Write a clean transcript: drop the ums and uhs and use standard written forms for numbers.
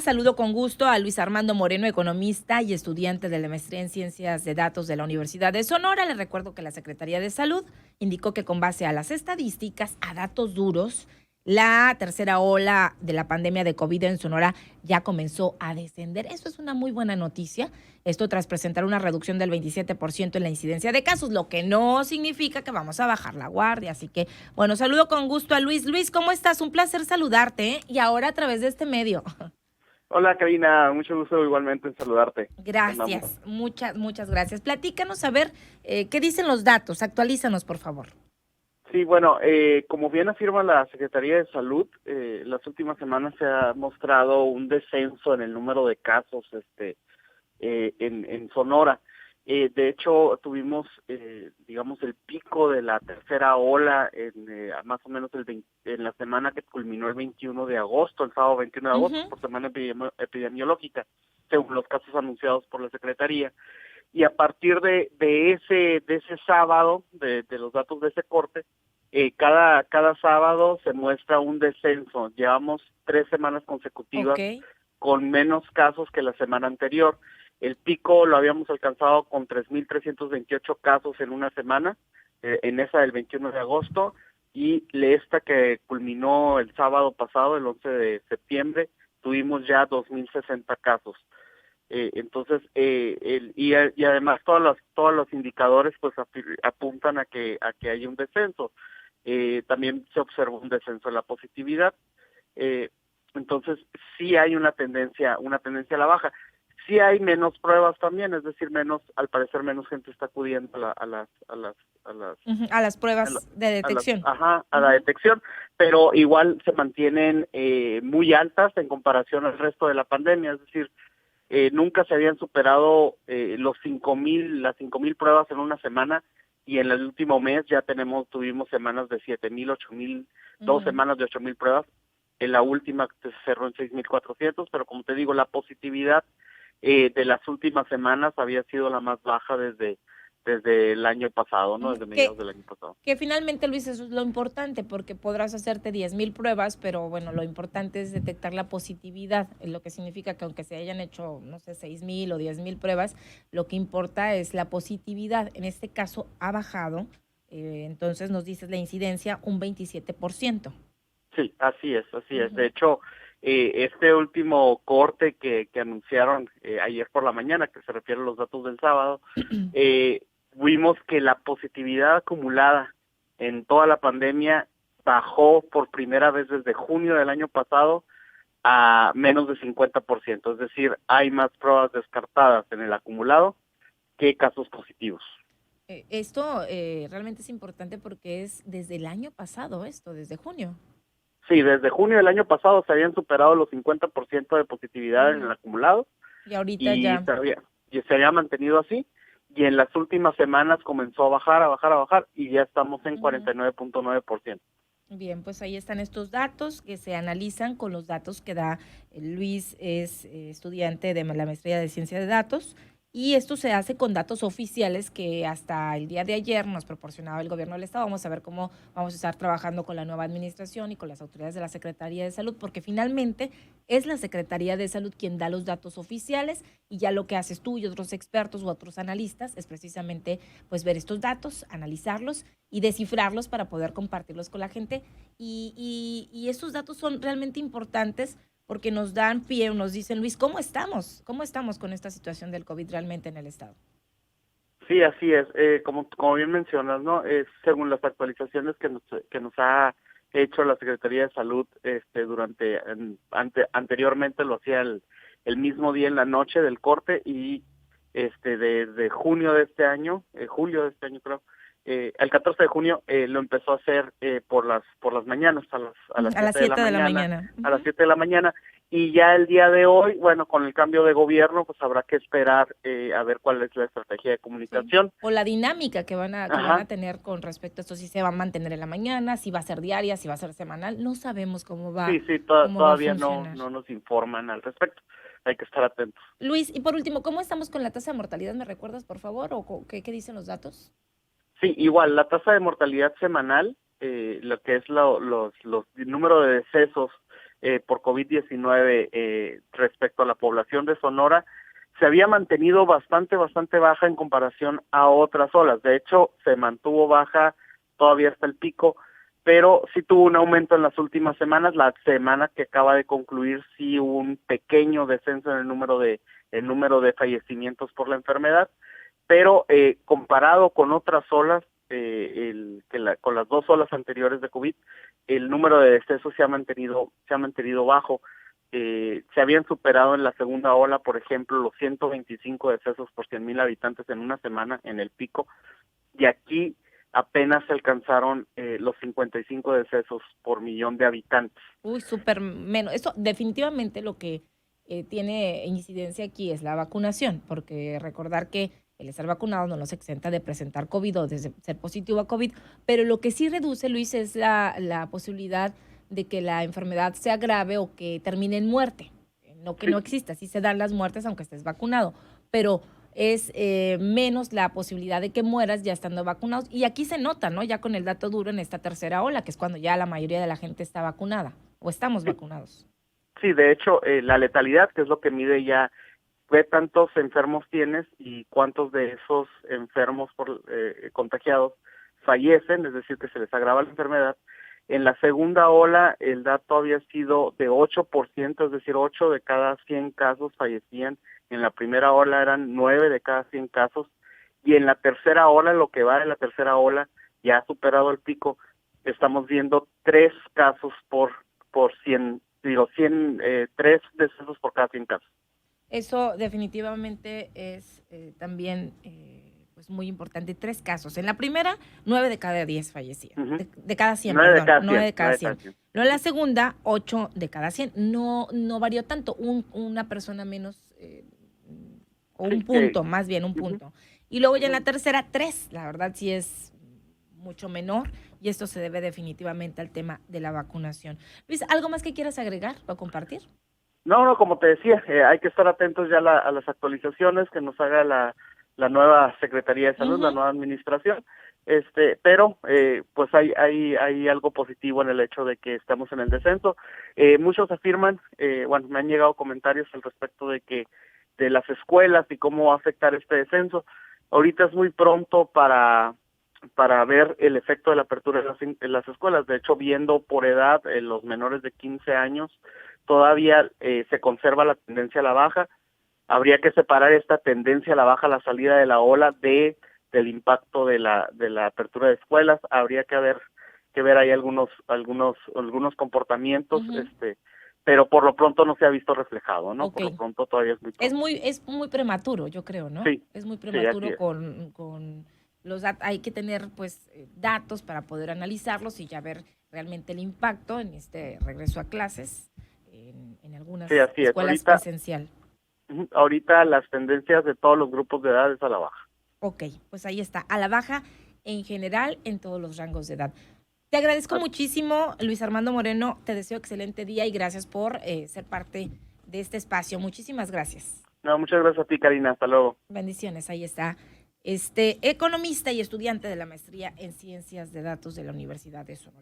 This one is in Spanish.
Saludo con gusto a Luis Armando Moreno, economista y estudiante de la maestría en Ciencias de Datos de la Universidad de Sonora. Le recuerdo que la Secretaría de Salud indicó que con base a las estadísticas, a datos duros, la tercera ola de la pandemia de COVID en Sonora ya comenzó a descender. Esto es una muy buena noticia. Esto tras presentar una reducción del 27% en la incidencia de casos, lo que no significa que vamos a bajar la guardia. Así que, bueno, saludo con gusto a Luis. Luis, ¿cómo estás? Un placer saludarte, ¿eh? Y ahora a través de este medio. Hola Karina, mucho gusto igualmente en saludarte. Andamos. Gracias, muchas gracias. Platícanos a ver qué dicen los datos, actualízanos por favor. Sí, bueno, como bien afirma la Secretaría de Salud, las últimas semanas se ha mostrado un descenso en el número de casos en Sonora. De hecho, tuvimos, digamos, el pico de la tercera ola más o menos en la semana que culminó el 21 de agosto, el sábado 21 de agosto, por semana epidemiológica, según los casos anunciados por la Secretaría. Y a partir de ese sábado, de los datos de ese corte, cada sábado se muestra un descenso. Llevamos 3 semanas consecutivas Ok. con menos casos que la semana anterior. El pico lo habíamos alcanzado con 3.328 casos en una semana, en esa del 21 de agosto, y esta que culminó el sábado pasado, el 11 de septiembre, tuvimos ya 2.060 casos. Entonces, y además todos los indicadores pues apuntan a que hay un descenso. También se observó un descenso en la positividad. Eh, entonces, sí hay una tendencia a la baja. Sí hay menos pruebas también, es decir, al parecer menos gente está acudiendo A las a la, pruebas de detección. a la detección, pero igual se mantienen muy altas en comparación al resto de la pandemia, es decir, nunca se habían superado las 5,000 pruebas en una semana, y en el último mes ya tuvimos semanas de 7,000, 8,000, 2 semanas de 8,000 pruebas. En la última se cerró en 6,400, pero como te digo, la positividad de las últimas semanas había sido la más baja desde el año pasado, ¿no? Desde Que, mediados del año pasado. que finalmente, Luis, eso es lo importante, porque podrás hacerte 10,000 pruebas, pero bueno, lo importante es detectar la positividad, lo que significa que aunque se hayan hecho, no sé, 6,000 o 10,000 pruebas, lo que importa es la positividad. En este caso ha bajado, entonces nos dices la incidencia un 27%. Sí, así es, así es. De hecho, este último corte que anunciaron ayer por la mañana, que se refiere a los datos del sábado, eh, vimos que la positividad acumulada en toda la pandemia bajó por primera vez desde junio del año pasado a menos de 50%. Es decir, hay más pruebas descartadas en el acumulado que casos positivos. Esto realmente es importante porque es desde el año pasado esto, desde junio. Sí, desde junio del año pasado se habían superado los 50% de positividad en el acumulado, Y ahorita y ya. se había mantenido así, y en las últimas semanas comenzó a bajar, y ya estamos en 49.9%. Bien, pues ahí están estos datos que se analizan con los datos que da Luis, es estudiante de la maestría de ciencia de datos, y esto se hace con datos oficiales que hasta el día de ayer nos proporcionaba el gobierno del estado. Vamos a ver cómo vamos a estar trabajando con la nueva administración y con las autoridades de la Secretaría de Salud, porque finalmente es la Secretaría de Salud quien da los datos oficiales, y ya lo que haces tú y otros expertos u otros analistas es precisamente pues ver estos datos, analizarlos y descifrarlos para poder compartirlos con la gente. Y estos datos son realmente importantes porque nos dan pie, nos dicen, Luis, ¿cómo estamos? ¿Cómo estamos con esta situación del COVID realmente en el estado? Sí, así es. Como bien mencionas, ¿no? Es según las actualizaciones que nos ha hecho la Secretaría de Salud, anteriormente lo hacía el mismo día en la noche del corte, y desde junio de este año, julio de este año creo, el 14 de junio lo empezó a hacer por las mañanas, a las A las 7 de la 7 de la mañana, mañana. a las 7 de la mañana. Y ya el día de hoy, bueno, con el cambio de gobierno, pues habrá que esperar a ver cuál es la estrategia de Sí. comunicación. O la dinámica que van a Ajá. tener con respecto a esto, si se va a mantener en la mañana, si va a ser diaria, si va a ser semanal, no sabemos Sí, sí, cómo va a todavía no, funcionar. no nos informan al respecto. Hay que estar atentos. Luis, y por último, ¿cómo estamos con la tasa de mortalidad? ¿Me recuerdas, por favor? ¿O qué dicen los datos? Sí, igual, la tasa de mortalidad semanal, lo que es el número de decesos por COVID-19 respecto a la población de Sonora se había mantenido bastante baja en comparación a otras olas. De hecho, se mantuvo baja todavía hasta el pico, pero sí tuvo un aumento en las últimas semanas. La semana que acaba de concluir sí hubo un pequeño descenso en el número de fallecimientos por la enfermedad, pero comparado con otras olas, con las 2 olas anteriores de COVID, el número de decesos se ha mantenido bajo. Se habían superado en la segunda ola, por ejemplo, los 125 decesos por 100,000 habitantes en una semana en el pico, y aquí apenas se alcanzaron los 55 decesos por millón de habitantes. Uy, súper menos. Eso definitivamente lo que tiene incidencia aquí es la vacunación, porque recordar que el estar vacunado no nos exenta de presentar COVID o de ser positivo a COVID, pero lo que sí reduce, Luis, es la posibilidad de que la enfermedad sea grave o que termine en muerte. No que no exista, sí se dan las muertes aunque estés vacunado, pero es menos la posibilidad de que mueras ya estando vacunados. Y aquí se nota, ¿no? Ya con el dato duro en esta tercera ola, que es cuando ya la mayoría de la gente está vacunada o estamos vacunados. Sí, de hecho, la letalidad, que es lo que mide ya qué tantos enfermos tienes y cuántos de esos enfermos contagiados fallecen, es decir, que se les agrava la enfermedad. En la segunda ola el dato había sido de 8%, es decir, 8 de cada 100 casos fallecían. En la primera ola eran 9 de cada 100 casos. Y en la tercera ola, lo que va de la tercera ola, ya ha superado el pico, estamos viendo 3 casos por 100, 3 decesos por cada 100 casos. Eso definitivamente es también pues muy importante. 3 casos. En la primera, 9 de cada 10 fallecían. Uh-huh. De cada 100, 9 perdón. de cada 100, 9 de cada 9 de 100. cada 100. Luego en la segunda, 8 de cada 100. No varió tanto. Una persona menos, o un punto, más bien un punto. Y luego ya en la tercera, 3. La verdad sí es mucho menor. Y esto se debe definitivamente al tema de la vacunación. Luis, ¿algo más que quieras agregar o compartir? No, como te decía, hay que estar atentos ya a las actualizaciones que nos haga la nueva Secretaría de Salud, la nueva administración, pero pues hay algo positivo en el hecho de que estamos en el descenso. Muchos afirman, me han llegado comentarios al respecto de las escuelas y cómo va a afectar este descenso. Ahorita es muy pronto para ver el efecto de la apertura en las escuelas. De hecho, viendo por edad, los menores de 15 años, todavía se conserva la tendencia a la baja. Habría que separar esta tendencia a la baja, la salida de la ola, del impacto de la apertura de escuelas. Habría que ver ahí algunos comportamientos, pero por lo pronto no se ha visto reflejado, ¿no? Okay. Por lo pronto todavía es muy pronto. Es muy prematuro, yo creo, ¿no? Sí. Es muy prematuro, sí, con los datos. Hay que tener pues datos para poder analizarlos y ya ver realmente el impacto en este regreso a clases en algunas escuelas presencial. Ahorita las tendencias de todos los grupos de edad es a la baja. Ok, pues ahí está, a la baja en general en todos los rangos de edad. Te agradezco muchísimo, Luis Armando Moreno, te deseo excelente día y gracias por ser parte de este espacio. Muchísimas gracias. No, muchas gracias a ti, Karina. Hasta luego. Bendiciones, ahí está. Economista y estudiante de la maestría en Ciencias de Datos de la Universidad de Sonora.